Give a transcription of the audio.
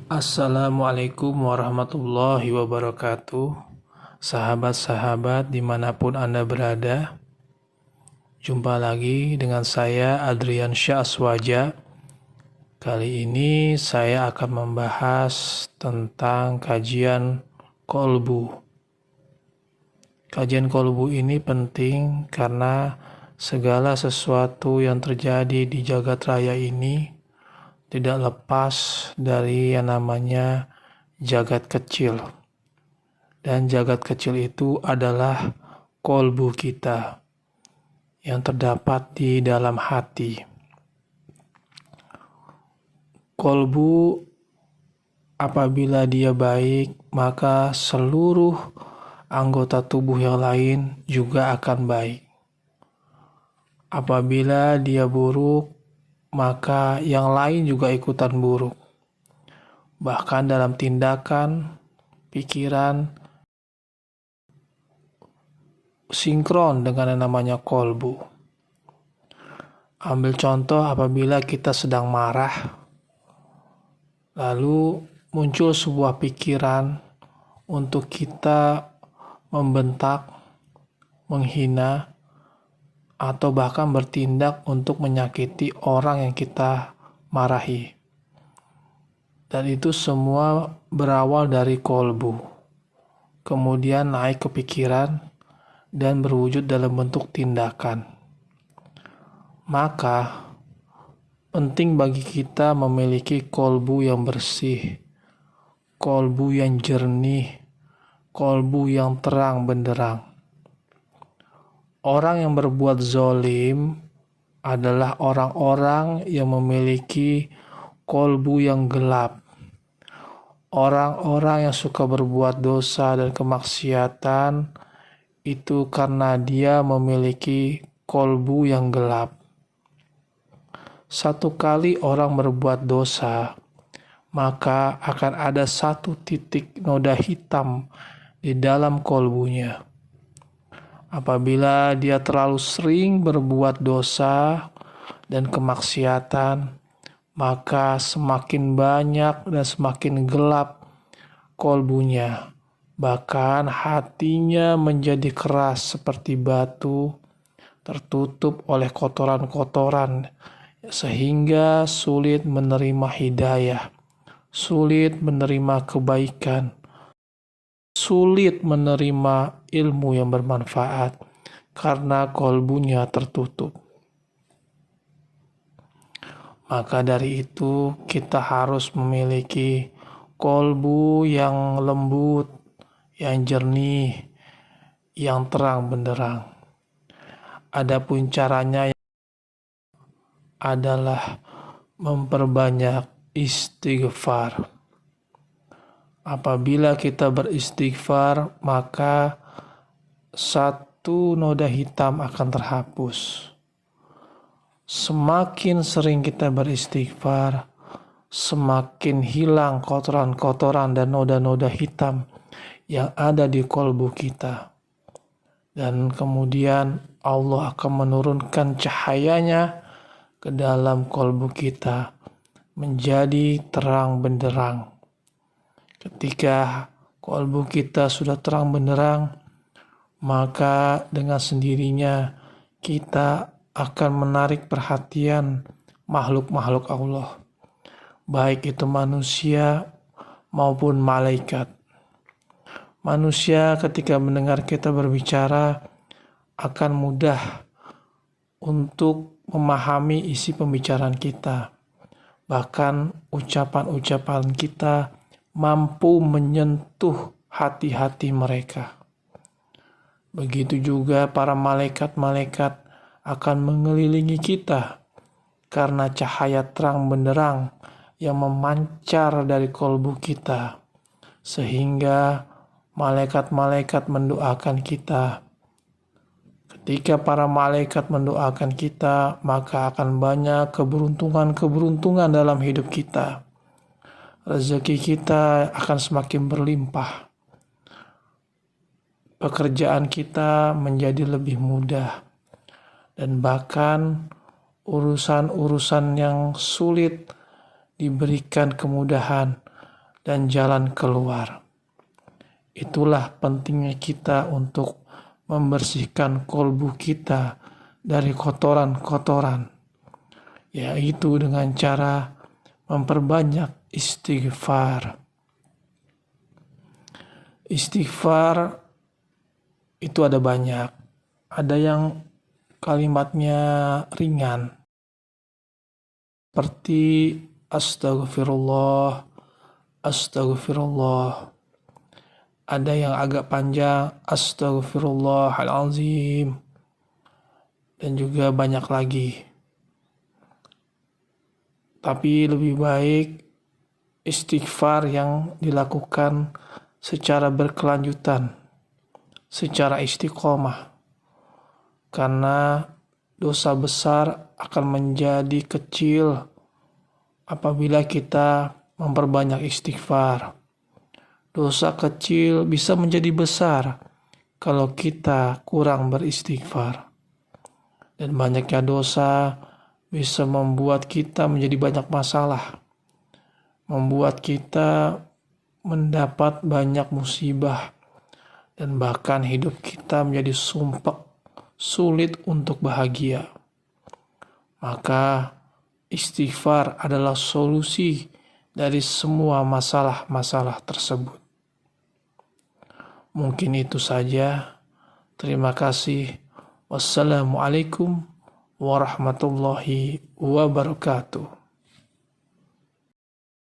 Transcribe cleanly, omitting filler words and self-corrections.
Assalamualaikum warahmatullahi wabarakatuh. Sahabat-sahabat dimanapun Anda berada, jumpa lagi dengan saya Adrian Syahswaja. Kali ini saya akan membahas tentang kajian kolbu. Kajian kolbu ini penting karena segala sesuatu yang terjadi di jagat raya ini tidak lepas dari yang namanya jagat kecil. Dan jagat kecil itu adalah kolbu kita yang terdapat di dalam hati. Kolbu apabila dia baik, maka seluruh anggota tubuh yang lain juga akan baik. Apabila dia buruk, maka yang lain juga ikutan buruk. Bahkan dalam tindakan, pikiran, sinkron dengan yang namanya kolbu. Ambil contoh apabila kita sedang marah, lalu muncul sebuah pikiran untuk kita membentak, menghina, atau bahkan bertindak untuk menyakiti orang yang kita marahi. Dan itu semua berawal dari kolbu. Kemudian naik ke pikiran dan berwujud dalam bentuk tindakan. Maka penting bagi kita memiliki kolbu yang bersih, kolbu yang jernih, kolbu yang terang benderang. Orang yang berbuat zolim adalah orang-orang yang memiliki kolbu yang gelap. Orang-orang yang suka berbuat dosa dan kemaksiatan itu karena dia memiliki kolbu yang gelap. Satu kali orang berbuat dosa, maka akan ada satu titik noda hitam di dalam kolbunya. Apabila dia terlalu sering berbuat dosa dan kemaksiatan, maka semakin banyak dan semakin gelap kolbunya. Bahkan hatinya menjadi keras seperti batu, tertutup oleh kotoran-kotoran, sehingga sulit menerima hidayah, sulit menerima kebaikan, sulit menerima ilmu yang bermanfaat karena kolbunya tertutup. Maka dari itu kita harus memiliki kolbu yang lembut, yang jernih, yang terang benderang. Adapun caranya adalah memperbanyak istighfar. Apabila kita beristighfar, maka satu noda hitam akan terhapus. Semakin sering kita beristighfar, semakin hilang kotoran-kotoran dan noda-noda hitam yang ada di kolbu kita. Dan kemudian Allah akan menurunkan cahayanya ke dalam kolbu kita menjadi terang benderang. Ketika kolbu kita sudah terang benderang, maka dengan sendirinya kita akan menarik perhatian makhluk-makhluk Allah, baik itu manusia maupun malaikat. Manusia ketika mendengar kita berbicara akan mudah untuk memahami isi pembicaraan kita. Bahkan ucapan-ucapan kita mampu menyentuh hati-hati mereka. Begitu juga para malaikat-malaikat akan mengelilingi kita karena cahaya terang benderang yang memancar dari kolbu kita, sehingga malaikat-malaikat mendoakan kita. Ketika para malaikat mendoakan kita, maka akan banyak keberuntungan-keberuntungan dalam hidup kita. Rezeki kita akan semakin berlimpah. Pekerjaan kita menjadi lebih mudah. Dan bahkan urusan-urusan yang sulit diberikan kemudahan dan jalan keluar. Itulah pentingnya kita untuk membersihkan kolbu kita dari kotoran-kotoran, yaitu dengan cara memperbanyak istighfar. Istighfar itu ada banyak. Ada yang kalimatnya ringan, seperti astagfirullah, astagfirullah. Ada yang agak panjang, astagfirullahalazim. Dan juga banyak lagi. Tapi lebih baik istighfar yang dilakukan secara berkelanjutan, secara istiqomah. Karena dosa besar akan menjadi kecil apabila kita memperbanyak istighfar. Dosa kecil bisa menjadi besar kalau kita kurang beristighfar. Dan banyaknya dosa bisa membuat kita menjadi banyak masalah, membuat kita mendapat banyak musibah, dan bahkan hidup kita menjadi sumpek, sulit untuk bahagia. Maka istighfar adalah solusi dari semua masalah-masalah tersebut. Mungkin itu saja. Terima kasih. Wassalamualaikum warahmatullahi wabarakatuh.